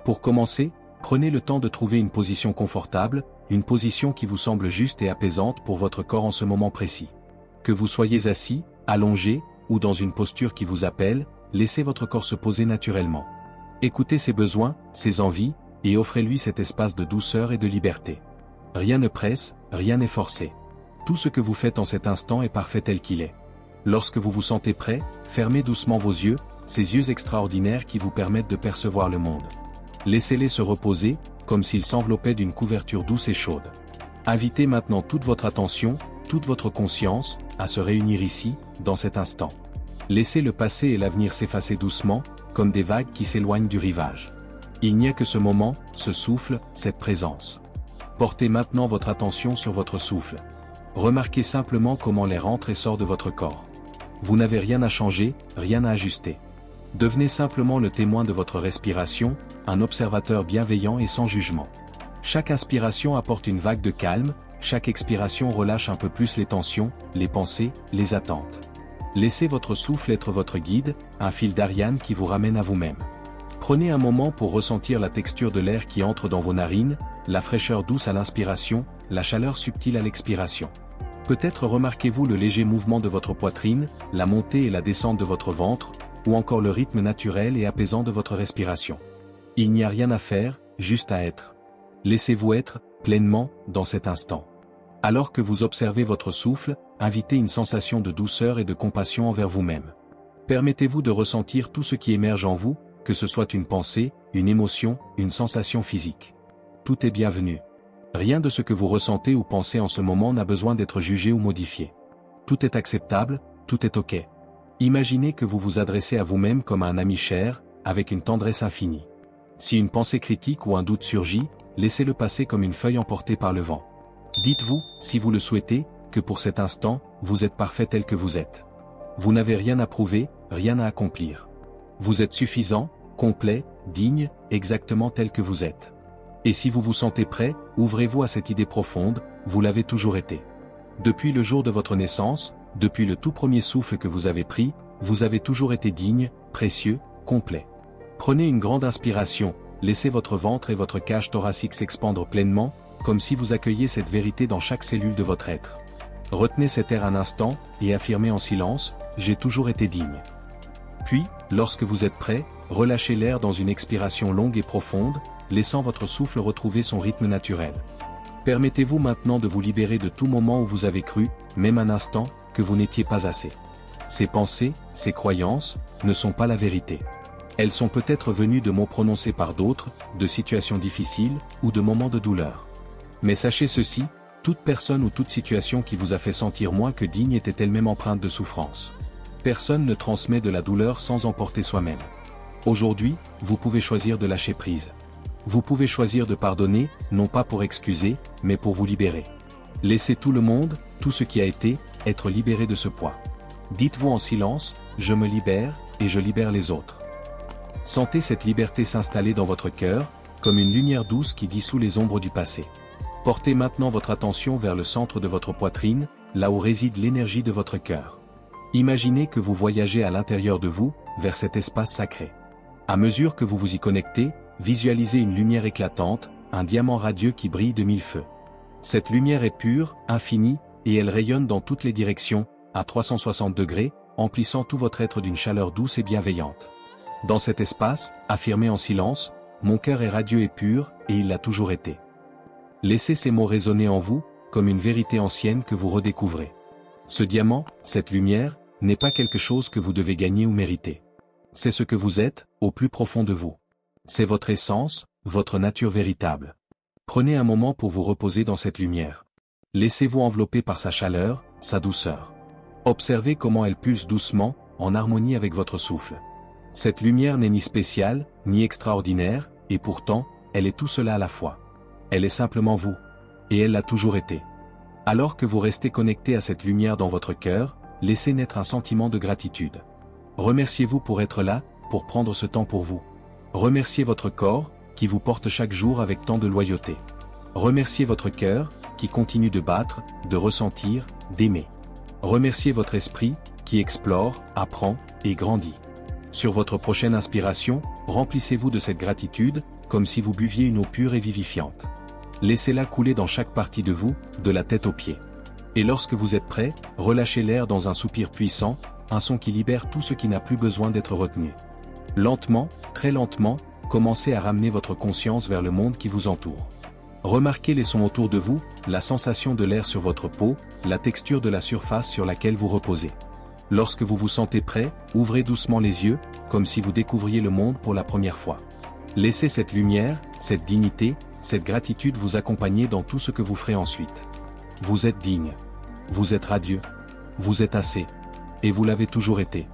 Pour commencer, prenez le temps de trouver une position confortable, une position qui vous semble juste et apaisante pour votre corps en ce moment précis. Que vous soyez assis, allongé, ou dans une posture qui vous appelle, laissez votre corps se poser naturellement. Écoutez ses besoins, ses envies, et offrez-lui cet espace de douceur et de liberté. Rien ne presse, rien n'est forcé. Tout ce que vous faites en cet instant est parfait tel qu'il est. Lorsque vous vous sentez prêt, fermez doucement vos yeux, ces yeux extraordinaires qui vous permettent de percevoir le monde. Laissez-les se reposer, comme s'ils s'enveloppaient d'une couverture douce et chaude. Invitez maintenant toute votre attention, toute votre conscience, à se réunir ici, dans cet instant. Laissez le passé et l'avenir s'effacer doucement, comme des vagues qui s'éloignent du rivage. Il n'y a que ce moment, ce souffle, cette présence. Portez maintenant votre attention sur votre souffle. Remarquez simplement comment l'air entre et sort de votre corps. Vous n'avez rien à changer, rien à ajuster. Devenez simplement le témoin de votre respiration, un observateur bienveillant et sans jugement. Chaque inspiration apporte une vague de calme, chaque expiration relâche un peu plus les tensions, les pensées, les attentes. Laissez votre souffle être votre guide, un fil d'Ariane qui vous ramène à vous-même. Prenez un moment pour ressentir la texture de l'air qui entre dans vos narines, la fraîcheur douce à l'inspiration, la chaleur subtile à l'expiration. Peut-être remarquez-vous le léger mouvement de votre poitrine, la montée et la descente de votre ventre, ou encore le rythme naturel et apaisant de votre respiration. Il n'y a rien à faire, juste à être. Laissez-vous être, pleinement, dans cet instant. Alors que vous observez votre souffle, invitez une sensation de douceur et de compassion envers vous-même. Permettez-vous de ressentir tout ce qui émerge en vous, que ce soit une pensée, une émotion, une sensation physique. Tout est bienvenu. Rien de ce que vous ressentez ou pensez en ce moment n'a besoin d'être jugé ou modifié. Tout est acceptable, tout est ok. Imaginez que vous vous adressez à vous-même comme à un ami cher, avec une tendresse infinie. Si une pensée critique ou un doute surgit, laissez-le passer comme une feuille emportée par le vent. Dites-vous, si vous le souhaitez, que pour cet instant, vous êtes parfait tel que vous êtes. Vous n'avez rien à prouver, rien à accomplir. Vous êtes suffisant, complet, digne, exactement tel que vous êtes. Et si vous vous sentez prêt, ouvrez-vous à cette idée profonde, vous l'avez toujours été. Depuis le jour de votre naissance, depuis le tout premier souffle que vous avez pris, vous avez toujours été digne, précieux, complet. Prenez une grande inspiration, laissez votre ventre et votre cage thoracique s'expandre pleinement, comme si vous accueilliez cette vérité dans chaque cellule de votre être. Retenez cet air un instant, et affirmez en silence, « J'ai toujours été digne ». Puis, lorsque vous êtes prêt, relâchez l'air dans une expiration longue et profonde, laissant votre souffle retrouver son rythme naturel. Permettez-vous maintenant de vous libérer de tout moment où vous avez cru, même un instant, que vous n'étiez pas assez. Ces pensées, ces croyances, ne sont pas la vérité. Elles sont peut-être venues de mots prononcés par d'autres, de situations difficiles, ou de moments de douleur. Mais sachez ceci, toute personne ou toute situation qui vous a fait sentir moins que digne était elle-même empreinte de souffrance. Personne ne transmet de la douleur sans en porter soi-même. Aujourd'hui, vous pouvez choisir de lâcher prise. Vous pouvez choisir de pardonner, non pas pour excuser, mais pour vous libérer. Laissez tout le monde, tout ce qui a été, être libéré de ce poids. Dites-vous en silence, « Je me libère, et je libère les autres ». Sentez cette liberté s'installer dans votre cœur, comme une lumière douce qui dissout les ombres du passé. Portez maintenant votre attention vers le centre de votre poitrine, là où réside l'énergie de votre cœur. Imaginez que vous voyagez à l'intérieur de vous, vers cet espace sacré. À mesure que vous vous y connectez, visualisez une lumière éclatante, un diamant radieux qui brille de mille feux. Cette lumière est pure, infinie, et elle rayonne dans toutes les directions, à 360 degrés, emplissant tout votre être d'une chaleur douce et bienveillante. Dans cet espace, affirmez en silence, « Mon cœur est radieux et pur, et il l'a toujours été ». Laissez ces mots résonner en vous, comme une vérité ancienne que vous redécouvrez. Ce diamant, cette lumière, n'est pas quelque chose que vous devez gagner ou mériter. C'est ce que vous êtes, au plus profond de vous. C'est votre essence, votre nature véritable. Prenez un moment pour vous reposer dans cette lumière. Laissez-vous envelopper par sa chaleur, sa douceur. Observez comment elle pulse doucement, en harmonie avec votre souffle. Cette lumière n'est ni spéciale, ni extraordinaire, et pourtant, elle est tout cela à la fois. Elle est simplement vous. Et elle l'a toujours été. Alors que vous restez connecté à cette lumière dans votre cœur, laissez naître un sentiment de gratitude. Remerciez-vous pour être là, pour prendre ce temps pour vous. Remerciez votre corps, qui vous porte chaque jour avec tant de loyauté. Remerciez votre cœur, qui continue de battre, de ressentir, d'aimer. Remerciez votre esprit, qui explore, apprend, et grandit. Sur votre prochaine inspiration, remplissez-vous de cette gratitude, comme si vous buviez une eau pure et vivifiante. Laissez-la couler dans chaque partie de vous, de la tête aux pieds. Et lorsque vous êtes prêt, relâchez l'air dans un soupir puissant, un son qui libère tout ce qui n'a plus besoin d'être retenu. Lentement, très lentement, commencez à ramener votre conscience vers le monde qui vous entoure. Remarquez les sons autour de vous, la sensation de l'air sur votre peau, la texture de la surface sur laquelle vous reposez. Lorsque vous vous sentez prêt, ouvrez doucement les yeux, comme si vous découvriez le monde pour la première fois. Laissez cette lumière, cette dignité, cette gratitude vous accompagner dans tout ce que vous ferez ensuite. Vous êtes digne. Vous êtes radieux. Vous êtes assez. Et vous l'avez toujours été.